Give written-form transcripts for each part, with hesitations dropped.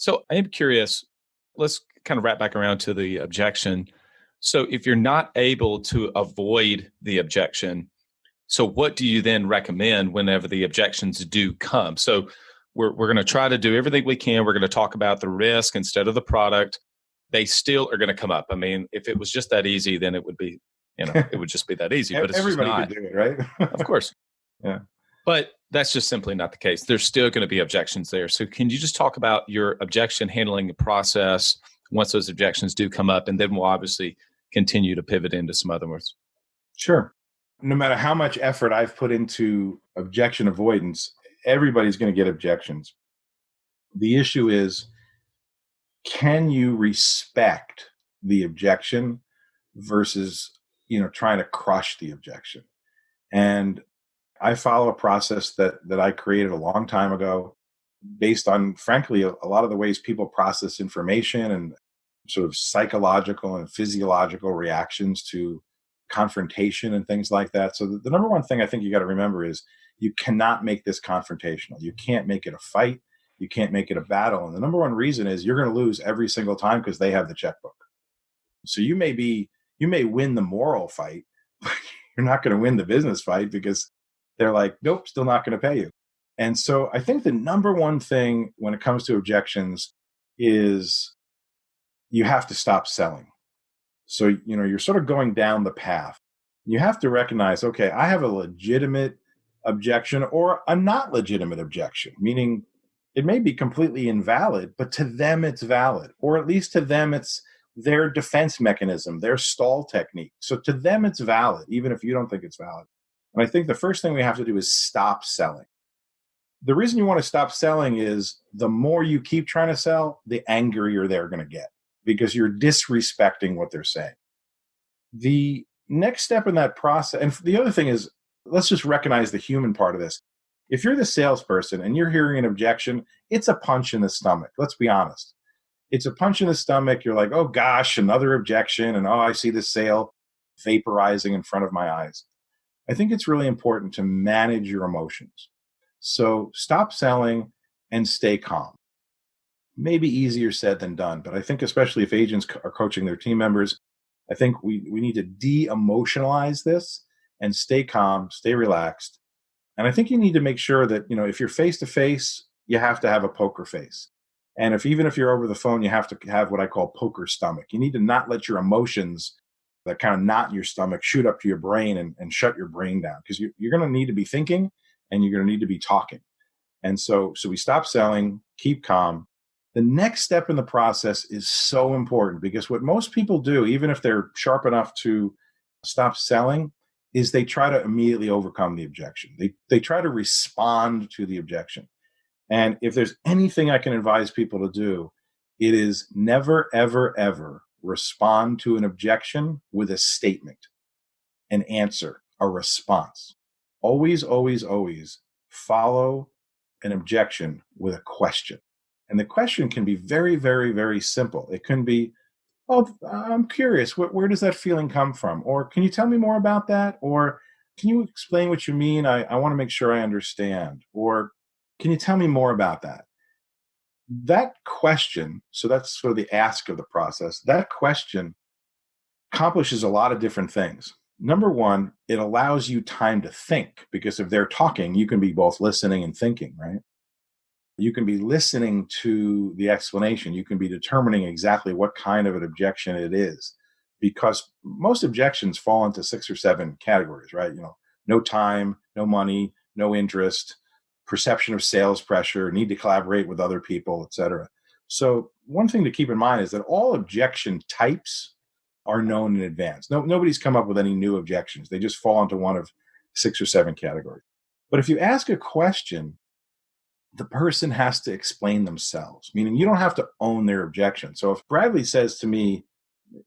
So I am curious, let's kind of wrap back around to the objection. So if you're not able to avoid the objection, so what do you then recommend whenever the objections do come? So we're going to try to do everything we can. We're going to talk about the risk instead of the product. They still are going to come up. I mean, if it was just that easy, then it would be, it would just be that easy, but it's just Everybody not. could do it, right? Of course. Yeah. But that's just simply not the case. There's still going to be objections there. So can you just talk about your objection handling process once those objections do come up? And then we'll obviously continue to pivot into some other ones. Sure. No matter how much effort I've put into objection avoidance, everybody's going to get objections. The issue is, can you respect the objection versus, trying to crush the objection? And I follow a process that I created a long time ago based on, frankly, a lot of the ways people process information and sort of psychological and physiological reactions to confrontation and things like that. So the number one thing I think you got to remember is you cannot make this confrontational. You can't make it a fight. You can't make it a battle. And the number one reason is you're going to lose every single time because they have the checkbook. So you may win the moral fight, but you're not going to win the business fight because they're like, nope, still not going to pay you. And so I think the number one thing when it comes to objections is you have to stop selling. So, you're sort of going down the path. You have to recognize, okay, I have a legitimate objection or a not legitimate objection, meaning it may be completely invalid, but to them it's valid, or at least to them it's their defense mechanism, their stall technique. So to them it's valid, even if you don't think it's valid. And I think the first thing we have to do is stop selling. The reason you want to stop selling is the more you keep trying to sell, the angrier they're going to get because you're disrespecting what they're saying. The next step in that process, and the other thing is, let's just recognize the human part of this. If you're the salesperson and you're hearing an objection, it's a punch in the stomach. Let's be honest. It's a punch in the stomach. You're like, oh gosh, another objection. And I see the sale vaporizing in front of my eyes. I think it's really important to manage your emotions. So stop selling and stay calm. Maybe easier said than done, but I think especially if agents are coaching their team members, I think we need to de-emotionalize this and stay calm, stay relaxed. And I think you need to make sure that, if you're face-to-face, you have to have a poker face. And even if you're over the phone, you have to have what I call poker stomach. You need to not let your emotions, that kind of knot in your stomach, shoot up to your brain and shut your brain down, because you're going to need to be thinking and you're going to need to be talking. And so we stop selling, keep calm. The next step in the process is so important, because what most people do, even if they're sharp enough to stop selling, is they try to immediately overcome the objection. They try to respond to the objection. And if there's anything I can advise people to do, it is never, ever, ever respond to an objection with a statement, an answer, a response. Always, always, always follow an objection with a question. And the question can be very, very, very simple. It can be, oh, I'm curious, where does that feeling come from? Or can you tell me more about that? Or can you explain what you mean? I want to make sure I understand. Or can you tell me more about that? That question, so that's sort of the ask of the process, that question accomplishes a lot of different things. Number one, it allows you time to think, because if they're talking, you can be both listening and thinking, right? You can be listening to the explanation. You can be determining exactly what kind of an objection it is, because most objections fall into 6 or 7 categories, right? No time, no money, no interest, perception of sales pressure, need to collaborate with other people, et cetera. So one thing to keep in mind is that all objection types are known in advance. Nobody's come up with any new objections. They just fall into one of 6 or 7 categories. But if you ask a question, the person has to explain themselves, meaning you don't have to own their objection. So if Bradley says to me,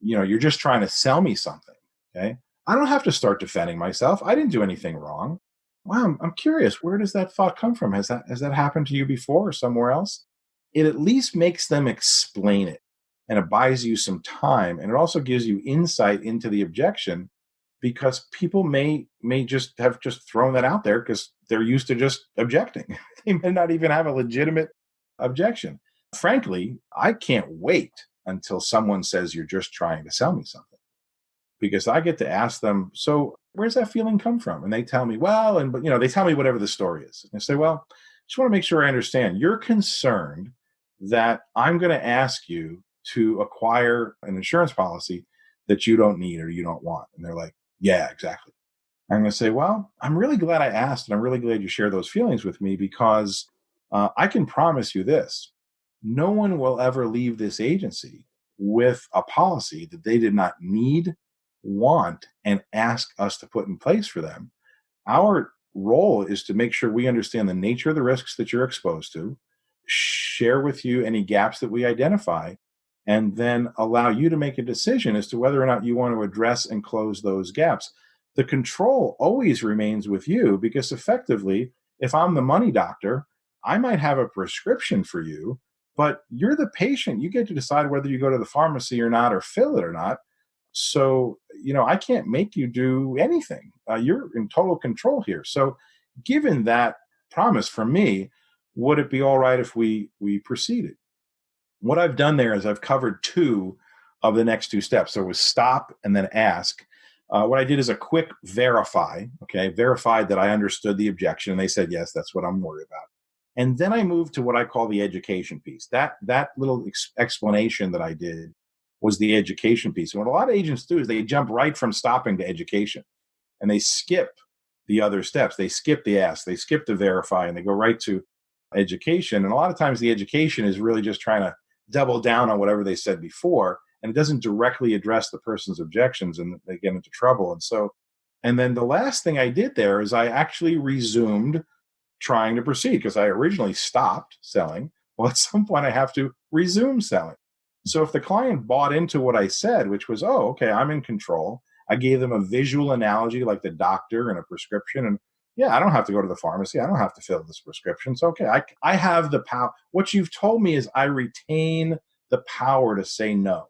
you're just trying to sell me something, okay? I don't have to start defending myself. I didn't do anything wrong. Wow, I'm curious, where does that thought come from? Has that happened to you before or somewhere else? It at least makes them explain it, and it buys you some time, and it also gives you insight into the objection, because people may just have thrown that out there because they're used to just objecting. They may not even have a legitimate objection. Frankly, I can't wait until someone says you're just trying to sell me something, because I get to ask them, so where's that feeling come from? And they tell me, well, and but they tell me whatever the story is. And I say, well, just want to make sure I understand. You're concerned that I'm going to ask you to acquire an insurance policy that you don't need or you don't want. And they're like, yeah, exactly. I'm going to say, well, I'm really glad I asked, and I'm really glad you share those feelings with me, because I can promise you this: no one will ever leave this agency with a policy that they did not need, want, and ask us to put in place for them. Our role is to make sure we understand the nature of the risks that you're exposed to, share with you any gaps that we identify, and then allow you to make a decision as to whether or not you want to address and close those gaps. The control always remains with you, because effectively, if I'm the money doctor, I might have a prescription for you, but you're the patient. You get to decide whether you go to the pharmacy or not, or fill it or not. So, I can't make you do anything. You're in total control here. So, given that promise from me, would it be all right if we proceeded? What I've done there is I've covered two of the next two steps. So it was stop and then ask. What I did is a quick verify. Okay, verified that I understood the objection, and they said yes, that's what I'm worried about. And then I moved to what I call the education piece. That little explanation that I did was the education piece. And what a lot of agents do is they jump right from stopping to education, and they skip the other steps. They skip the ask, they skip the verify, and they go right to education. And a lot of times the education is really just trying to double down on whatever they said before, and it doesn't directly address the person's objections, and they get into trouble. And then the last thing I did there is I actually resumed trying to proceed, because I originally stopped selling. Well, at some point I have to resume selling. So if the client bought into what I said, which was, oh, okay, I'm in control, I gave them a visual analogy like the doctor and a prescription. And yeah, I don't have to go to the pharmacy. I don't have to fill this prescription. So, okay, I have the power. What you've told me is I retain the power to say no.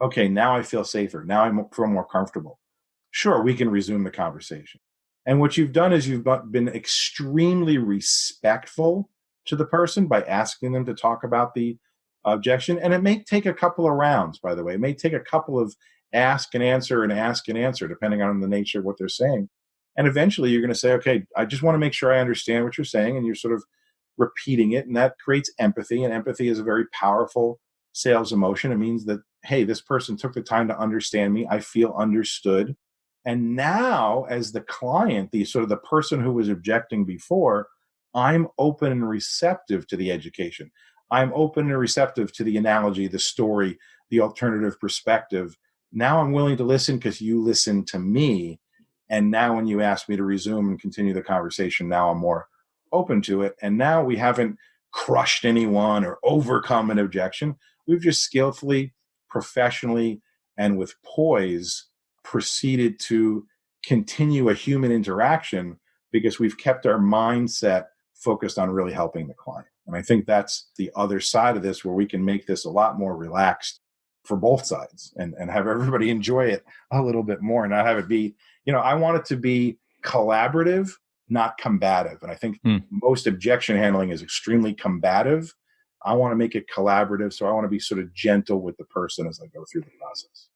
Okay, now I feel safer. Now I feel more comfortable. Sure, we can resume the conversation. And what you've done is you've been extremely respectful to the person by asking them to talk about the objection. And it may take a couple of rounds, by the way. It may take a couple of ask and answer and ask and answer, depending on the nature of what they're saying. And eventually you're going to say, okay, I just want to make sure I understand what you're saying. And you're sort of repeating it. And that creates empathy. And empathy is a very powerful sales emotion. It means that, hey, this person took the time to understand me. I feel understood. And now, as the client, the sort of the person who was objecting before, I'm open and receptive to the education. I'm open and receptive to the analogy, the story, the alternative perspective. Now I'm willing to listen because you listened to me. And now when you ask me to resume and continue the conversation, now I'm more open to it. And now we haven't crushed anyone or overcome an objection. We've just skillfully, professionally, and with poise proceeded to continue a human interaction, because we've kept our mindset focused on really helping the client. And I think that's the other side of this, where we can make this a lot more relaxed for both sides, and have everybody enjoy it a little bit more, and not have it be, I want it to be collaborative, not combative. And I think most objection handling is extremely combative. I want to make it collaborative. So I want to be sort of gentle with the person as I go through the process.